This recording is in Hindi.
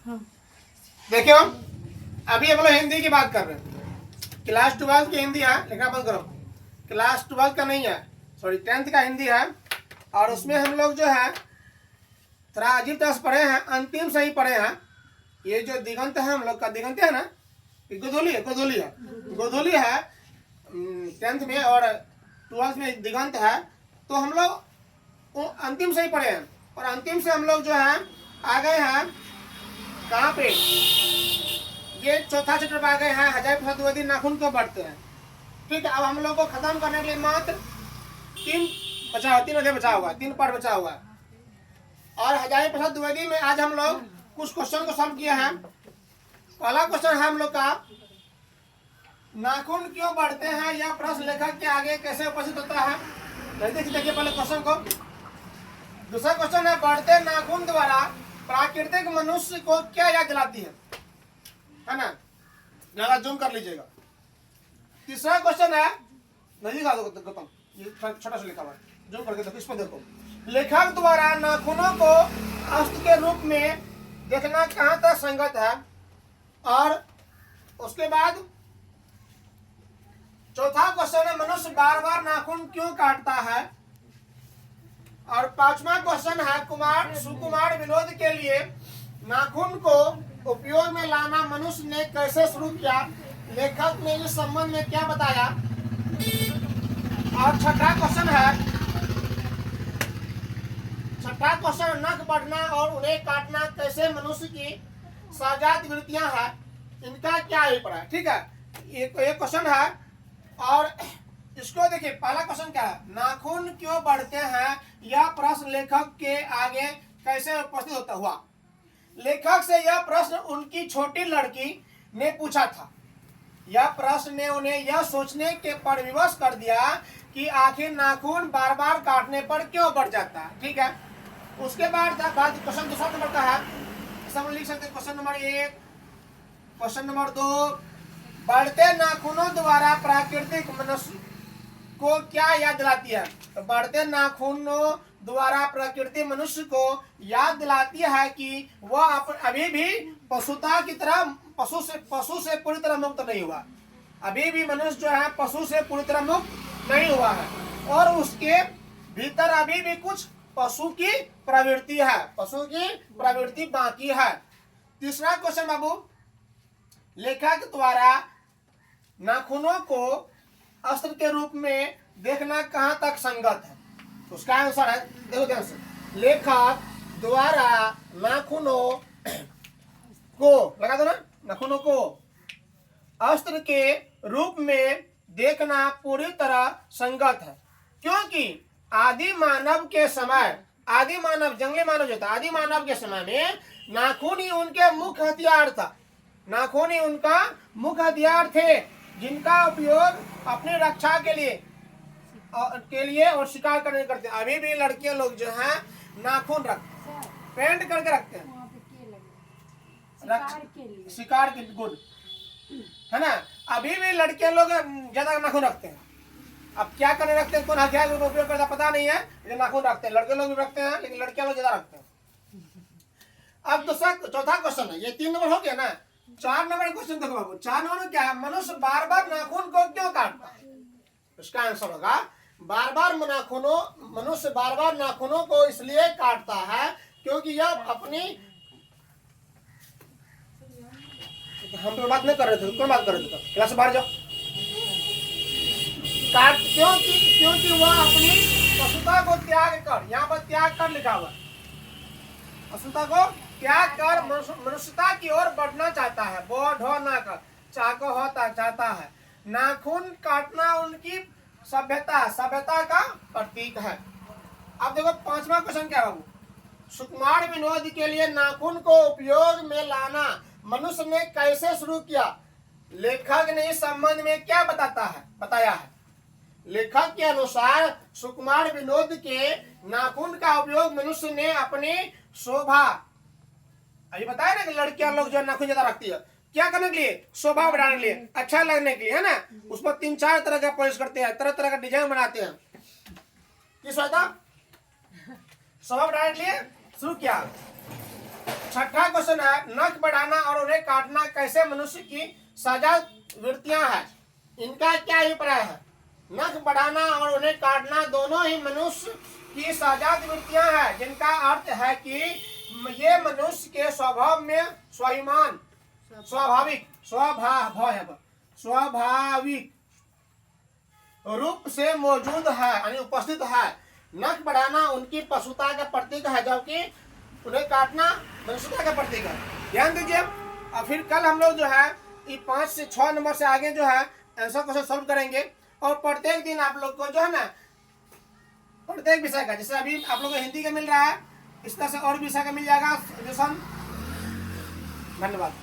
देखियो, अभी हम लोग हिंदी की बात कर रहे हैं। क्लास 12 की हिंदी है, लिखना बंद करो। क्लास 12 का नहीं है, सॉरी 10th का हिंदी है। और उसमें हम लोग जो है थोड़ा अजीब तरह से पढ़े हैं, अंतिम से ही पढ़े हैं। ये जो दिगंत है, हम लोग का दिगंत है ना, गोधूली है, गोधूली है, गोधूली है 10th में, और 12th में दिगंत है। तो हम लोग अंतिम से ही पढ़े हैं, और अंतिम से हम लोग जो है आ गए हैं कहाँ पे, ये चौथा चैप्टर पे आ गए हैं, हजारी प्रसाद द्विवेदी नाखून क्यों बढ़ते हैं। ठीक है, अब हम लोग को खत्म करने के लिए मात्र 3 अध्याय बचा हुआ है, 3 पार्ट बचा हुआ है। और हजारी प्रसाद द्विवेदी में आज हम लोग कुछ क्वेश्चन को सॉल्व किया है। पहला क्वेश्चन है हम लोग का, नाखून क्यों बढ़ते हैं, यह प्रश्न लेखक के आगे कैसे उपस्थित होता है। देखिए पहले क्वेश्चन को। दूसरा क्वेश्चन है, बढ़ते नाखून द्वारा प्राकृतिक मनुष्य को क्या याद दिलाती है ना, ज्यादा जूम कर लीजिएगा। तीसरा क्वेश्चन है, नहीं गौतम, ये छोटा सा लिखा हुआ है, जूम करके देखो, इस पर देखो। लेखक द्वारा नाखूनों को अस्त्र के रूप में देखना कहाँ तक संगत है। और उसके बाद चौथा क्वेश्चन है, मनुष्य बार बार नाखून क्यों काटता है। और 5वां क्वेश्चन है, सुकुमार विनोद के लिए नाखून को उपयोग में लाना मनुष्य ने कैसे शुरू किया, लेखक ने इस संबंध में क्या बताया। और छठा क्वेश्चन नख बढ़ना और उन्हें काटना कैसे मनुष्य की सजात वृत्तियां हैं, इनका क्या अभिप्राय। ठीक है, एक क्वेश्चन है। और इसको देखिए, पहला क्वेश्चन क्या है, नाखून क्यों बढ़ते हैं, यह प्रश्न लेखक के आगे कैसे उपस्थित होता हुआ। लेखक से यह प्रश्न उनकी छोटी लड़की ने पूछा था। यह प्रश्न ने उन्हें यह सोचने के पर विवश कर दिया कि आखिर नाखून बार बार काटने पर क्यों बढ़ जाता है। ठीक है, उसके बाद क्वेश्चन दूसरा नंबर का है, सब लिख सकते हैं। क्वेश्चन नंबर 1, क्वेश्चन नंबर 2, बढ़ते नाखूनों द्वारा प्राकृतिक मनुष्य को क्या याद दिलाती है। तो बढ़ते नाखूनों द्वारा प्रकृति मनुष्य को याद दिलाती है कि वह अभी भी पशुता की तरह पशु से पूरी तरह मुक्त नहीं हुआ। अभी भी मनुष्य जो है पशु से पूरी तरह मुक्त नहीं हुआ है, और उसके भीतर अभी भी कुछ पशु की प्रवृत्ति है, पशु की प्रवृत्ति बाकी है। तीसरा क्वेश्चन बाबू, लेखक द्वारा नाखूनों को अस्त्र के रूप में देखना कहां तक संगत है। उसका आंसर है, देखो ध्यान से, लेखक द्वारा नाखूनों को, लगा दो ना, नाखूनों को अस्त्र के रूप में देखना पूरी तरह संगत है, क्योंकि आदि मानव के समय, आदि मानव जंगली मानव जो था, आदि मानव के समय में नाखून ही उनके मुख्य हथियार था। नाखून ही उनका मुख्य हथियार थे, जिनका उपयोग अपनी रक्षा के लिए और शिकार करने करते हैं। अभी भी लड़कियां लोग जो हैं नाखून रखते हैं, पेंट करके रखते हैं, शिकार के गुण है ना। अभी भी लड़कियां लोग ज्यादा नाखून रखते हैं। अब क्या करने रखते हैं, कौन हथियार का उपयोग करता पता नहीं है, लेकिन नाखून रखते हैं। लड़के लोग भी रखते हैं, लेकिन लड़कियां लोग ज्यादा रखते हैं। अब चौथा क्वेश्चन है, ये 3 नंबर हो गया ना। 4 नंबर क्वेश्चन देखो बाबू, 4 नंबर क्या है, मनुष्य बार बार नाखून को क्यों काटता है। इसका आंसर होगा, मनुष्य बार बार नाखूनों को इसलिए काटता है क्योंकि यह अपनी, हम तो बात नहीं कर रहे थे, कौन बात कर रहे थे, क्लास से बाहर जाओ। क्योंकि वह अपनी पशुता को त्याग कर, यहाँ पर त्याग कर लिखा हुआ, पशुता को त्याग कर मनुष्यता की ओर बढ़ना चाहता है। बोध हो ना कर चाको होता चाहता है। नाखून काटना उनकी सभ्यता का प्रतीक है। अब देखो 5वां क्वेश्चन क्या है, सुकुमार विनोद के लिए नाखून को उपयोग में लाना मनुष्य ने कैसे शुरू किया। लेखक ने इस संबंध में क्या बताया है। लेखक के अनुसार सुकुमार विनोद के नाखून का उपयोग मनुष्य ने अपनी शोभा, अभी बताया ना कि लड़कियां लोग जो नाखून ज्यादा रखती है, क्या करने के लिए, शोभा बढ़ाने के लिए, अच्छा लगने के लिए, है ना। उस पर 3-4 तरह का पॉलिश करते हैं, तरह तरह का डिजाइन बनाते हैं। किस फायदा, शोभा बढ़ाने के लिए शुरू किया। छठा क्वेश्चन है, नख बढ़ाना और उन्हें काटना कैसे मनुष्य की सजात वृत्तियां हैं? इनका क्या अभिप्राय है? नख बढ़ाना और उन्हें काटना दोनों ही मनुष्य की सजात वृत्तियां हैं, जिनका अर्थ है कि ये मनुष्य के स्वभाव में स्वाभाविक रूप से मौजूद है, यानी उपस्थित है। नख बढ़ाना उनकी पशुता का प्रतीक है, जबकि उन्हें काटना मनुष्यता का प्रतीक है। ध्यान दीजिए। और फिर कल हम लोग जो है ये 5 से 6 नंबर से आगे जो है आंसर क्वेश्चन सॉल्व करेंगे। और प्रत्येक दिन आप लोग को जो है ना प्रत्येक विषय का, जैसे अभी आप लोग को हिंदी का मिल रहा है, इस तरह से और विषय का मिल जाएगा। धन्यवाद।